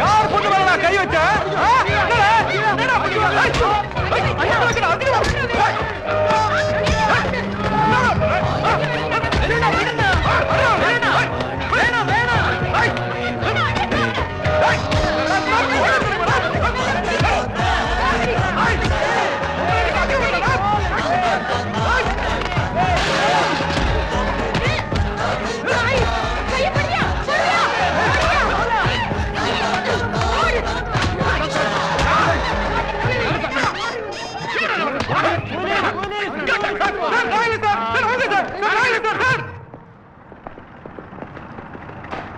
யார் பொண்ணு மேல கை வச்ச?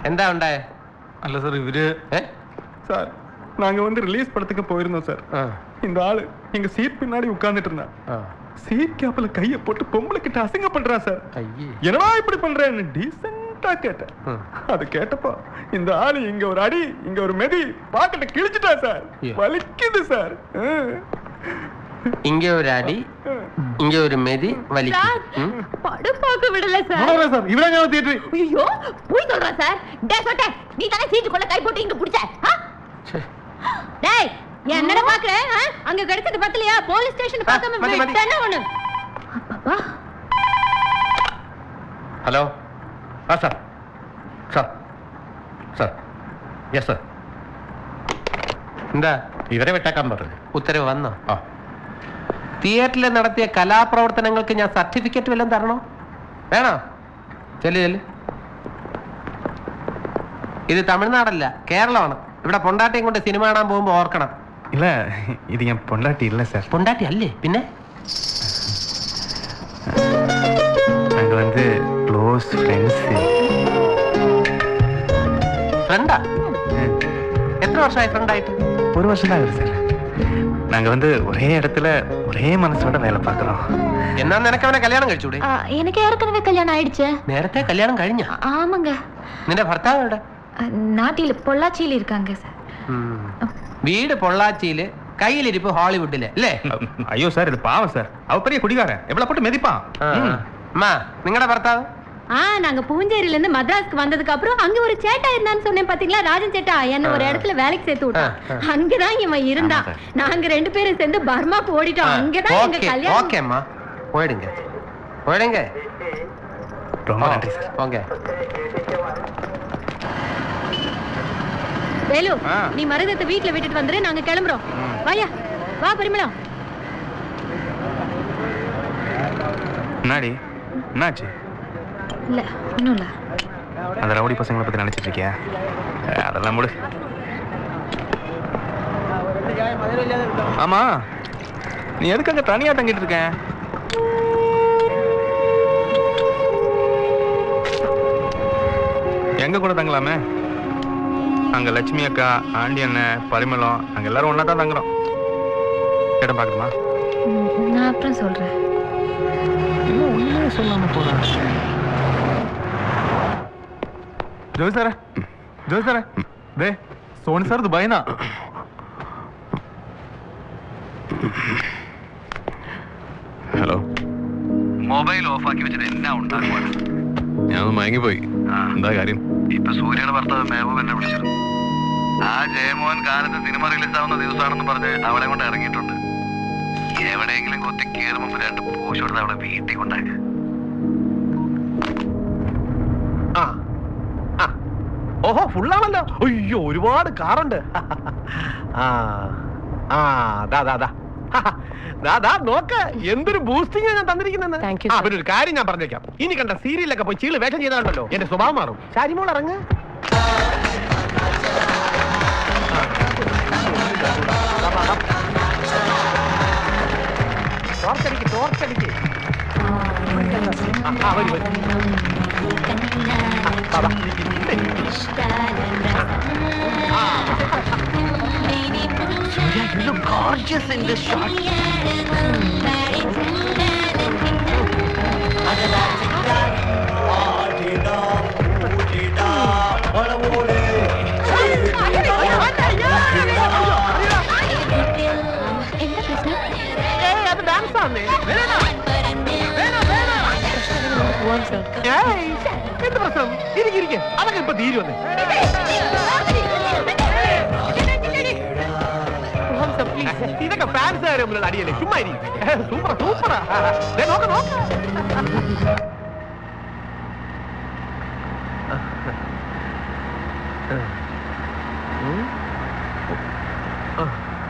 എന്താ ഉണ്ടായേ? അല്ല സാർ, ഇവര് சார் நாங்க வந்து ரிலீஸ் படத்துக்கு போயிருந்தோம் சார். இந்த ஆளு எங்க சீட் பின்னாடி உட்கார்ந்துட்டு இருந்தா. சீட் கேப்ல கைய போட்டு பொம்பளை கிட்ட அசிங்க பண்றான் சார். என்னடா இப்படி பண்றேன்னு டீசென்ட்டா கேட்டேன். அது கேட்டப்போ இந்த ஆளு இங்க ஒரு அடி இங்க ஒரு மெதி பாக்கெட்ட கிழிச்சிட்டா சார். வலிக்குது சார். இங்க ஒரு அடி இங்க ஒரு மெதி வலிக்குது. படம் பார்க்க விடல சார். போறேன் சார். இவங்க தியேட்டர். ஐயோ போய் சொல்றா சார். டேய் சொட்டே நீ தானே சீட்டுக்குள்ள கை போட்டு இங்க புடிச்ச. டேய் என்னடா பாக்குற? அங்க கடத்துக்கு பத்தலையா? போலீஸ் ஸ்டேஷன் பக்கமா விட்டேன்னா ஒண்ணு. அப்பா hello. Sir sir sir yes sir. എന്താ ഇവരെ വിട്ടേക്കാൻ പറഞ്ഞു? ഉത്തരവ് വന്നോ? തിയേറ്ററിൽ നടത്തിയ കലാപ്രവർത്തനങ്ങൾക്ക് ഞാൻ സർട്ടിഫിക്കറ്റ് വല്ലതും തരണോ? വേണോ? ചെല്ലു ചെല്ലു. ഇത് തമിഴ്നാടല്ല, കേരളമാണ്. ഇവിടെ പൊണ്ടാട്ടിയും കൊണ്ട് സിനിമ കാണാൻ പോകുമ്പോൾ ഓർക്കണം. ഇല്ല, ഇത് ഞാൻ പൊണ്ടാട്ടി ഇല്ല സാർ. പൊണ്ടാട്ടി അല്ലേ പിന്നെ? நாங்க வந்து க்ளோஸ் ஃப்ரெண்ட்ஸ். ഫ്രണ്ടാ? എത്ര വർഷമായി ഫ്രണ്ടായിട്ട്? ஒரு வருஷம் தான் ஆகுது சார். நாங்க வந்து ஒரே இடத்துல ஒரே மனசோட வேலை பார்க்குறோம். എന്നാ നിനക്ക് അവനെ കല്യാണം കഴിച്ചൂടെ? எனக்கு ஏற்கனவே கல்யாணம் ஆயிடுச்சு. നേരത്തെ കല്യാണം കഴിഞ്ഞ? ஆமாங்க. നിന്റെ ഭർത്താവ് എവിടെ? നാട്ടിൽ പൊള്ളാച്ചിയിൽ இருக்காங்க சார். വീട് പൊള്ളാച്ചിയില്, കയ്യിലിരിപ്പ് ഹോളിവുഡില് അല്ലേ? ஐயோ சார், இது பாவம் சார். அவ பெரிய குடிகாரன். எவ்வளவு போட்டு மிதிப்பான். அம்மா, നിങ്ങളുടെ ഭർത്താവ്? நாங்க பூஞ்சேரியில இருந்து மദ്രാஸ்க்கு வந்ததுக்கு அப்புறம் அங்க ஒரு சேட்டா இருந்தான்னு சொன்னேன் பாத்தீங்களா, ராஜன் சேட்டா. என்ன ஒரு இடத்துல வேலைக்கு சேர்த்து விட்டான். அங்கதான் இவன் இருந்தான். நாங்க ரெண்டு பேரும் சேர்ந்து பர்மாக்கு ஓடிட்டோம். அங்கதான் எங்க கல்யாணம். ஓகே அம்மா, போயிடுங்க போயிடுங்க. ரொம்ப நன்றி சார். போங்க. வேலு, நீ மருதத்தை வீட்டுல விட்டுட்டு வந்துரு. நாங்க கிளம்புறோம். வாயா வா பரிமளம். என்னாடி என்னாச்சு? இல்ல ஒண்ணும் இல்ல. அந்த ரவுடி பசங்களை பத்தி நினைச்சிட்டு இருக்கியா? அதெல்லாம் முடி. ஆமா, நீ எதுக்கு அங்க தனியா தங்கிட்டு இருக்க? எங்க கூட தங்கலாமே. அங்க லட்சுமி அக்கா, ஆண்டி அண்ணன், பரிமளம், அங்க எல்லாரும் ஒன்னா தான் தங்குறோம். இடம் பாக்கணுமா? நான் அப்புறம் சொல்றேன். இன்னும் உண்மையே சொல்லாம போறேன். ജോയ് സാറേ, ജോയ് സാറേ, ദേ സോണി സാർ ദുബായിന്നാ. ഹലോ. മൊബൈൽ ഓഫാക്കി വെച്ചിട്ട് എന്നാ ഉണ്ടാക്കുവാണ്? ഞാനൊന്ന് മയങ്ങിപ്പോയി. എന്താ കാര്യം? ഇപ്പൊ സൂര്യയുടെ ഭർത്താവ് മെഹബൂബ് എന്നെ വിളിച്ചിരുന്നു. ആ ജയമോഹൻ കാലത്ത് സിനിമ റിലീസ് ആവുന്ന ദിവസമാണെന്ന് പറഞ്ഞ് അവളെ കൊണ്ട് ഇറങ്ങിയിട്ടുണ്ട്. എവിടെയെങ്കിലും കൊത്തി കയറും മുമ്പ് 2 പോസ്റ്റ് കൊടുത്ത് അവളെ വീട്ടിൽ കൊണ്ടാക്കുക. ഓഹോ, ഫുള്ളാണല്ലോ. അയ്യോ, ഒരുപാട് കാറുണ്ട്. നോക്ക്, എന്തൊരു ബൂസ്റ്റിംഗ് ഞാൻ തന്നിരിക്കുന്നത്. ഒരു കാര്യം ഞാൻ പറഞ്ഞേക്കാം. ഇനി കണ്ട സീരിയലൊക്കെ പോയി ചീള് വേഷം ചെയ്താണ്ടല്ലോ എന്റെ സ്വഭാവം മാറും. ശാരിമോൾ ഇറങ്ങ്. ടോർച്ചടിക്ക് ടോർച്ചടിക്ക്. Surya, you look gorgeous in this shot. എന്ത് പ്രശ്നം? ഇരിക്കെ അതൊക്കെ ഇപ്പൊ തീരുവന്നേ. ഇതൊക്കെ ഫാൻസുകാരെ മുന്നിലുള്ള അടിയല്ലേ, ചുമ്മാ സൂപ്പർ സൂപ്പറാ. നോക്ക നോക്ക.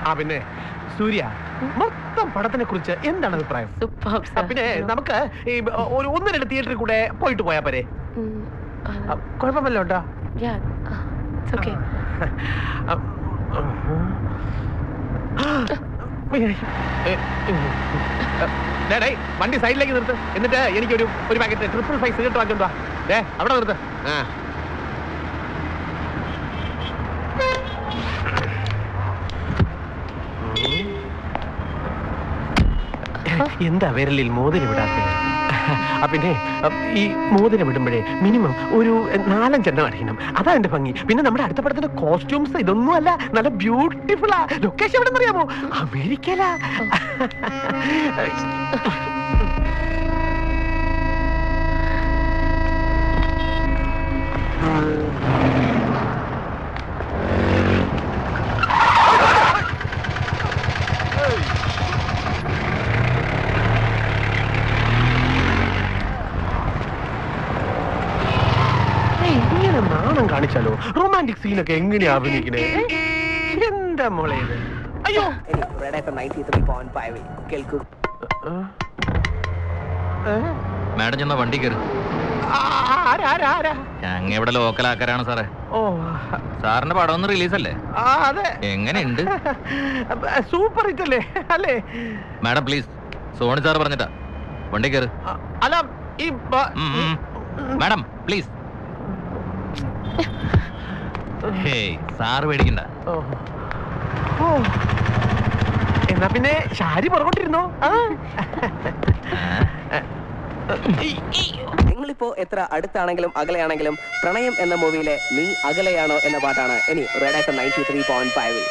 ആ പിന്നെ സൂര്യ, മൊത്തം പടത്തിനെ കുറിച്ച് എന്താണ് അഭിപ്രായം? പിന്നെ നമുക്ക് ഒരു 1-2 തിയേറ്ററിൽ കൂടെ പോയിട്ട് പോയാ പോരെ? കുഴപ്പമല്ലോ കേട്ടോ. വണ്ടി സൈഡിലേക്ക് നിർത്ത്. എന്നിട്ട് എനിക്കൊരു പാക്കറ്റ് 555 സിഗരറ്റ് വാങ്ങിച്ചോണ്ടാ. അവിടെ നിർത്ത്. എന്താ വിരലിൽ മോതിരം വിടാത്ത? പിന്നെ ഈ മോതിരം വിടുമ്പോഴേ മിനിമം ഒരു 4-5 എണ്ണം അടിക്കണം. അതാ എന്റെ ഭംഗി. പിന്നെ നമ്മുടെ അടുത്ത പടത്തിന്റെ കോസ്റ്റ്യൂംസ് ഇതൊന്നും അല്ല, നല്ല ബ്യൂട്ടിഫുള്ളാ. ലൊക്കേഷൻ എവിടെ അറിയാമോ? അമേരിക്കയിലാ. നാണം കാണിച്ചാലോ? റൊമാൻറ്റിക് സീനൊക്കെ എങ്ങനെയാ അഭിനയിക്കണേ? എന്താ മോളെ? അയ്യോ, മാഡം ചെന്ന വണ്ടി കയറി. ഞങ്ങ ഇവിടെ ലോക്കൽ ആക്കാരാണ് സാറേ. ഓ, സാറിന്റെ പടം ഒന്ന് റിലീസല്ലേ? അതെ. എങ്ങനെയുണ്ട്? സൂപ്പർ ഹിറ്റ് അല്ലേ? അല്ലേ മാഡം പ്ലീസ്, സോണി സാർ പറഞ്ഞിട്ടാ. വണ്ടി കയറി. അല്ല ഈ മാഡം പ്ലീസ്. ഹേയ്, സാറ് പേടിക്കണ്ട. എന്നാ പിന്നെ ഷാരി പുറകോട്ടിരുന്നോ? നിങ്ങളിപ്പോ എത്ര അടുത്താണെങ്കിലും അകലെയാണെങ്കിലും പ്രണയം എന്ന മൂവിയിലെ നീ അകലെയാണോ എന്ന പാട്ടാണ് ഇനി റെഡ് FM 93.5.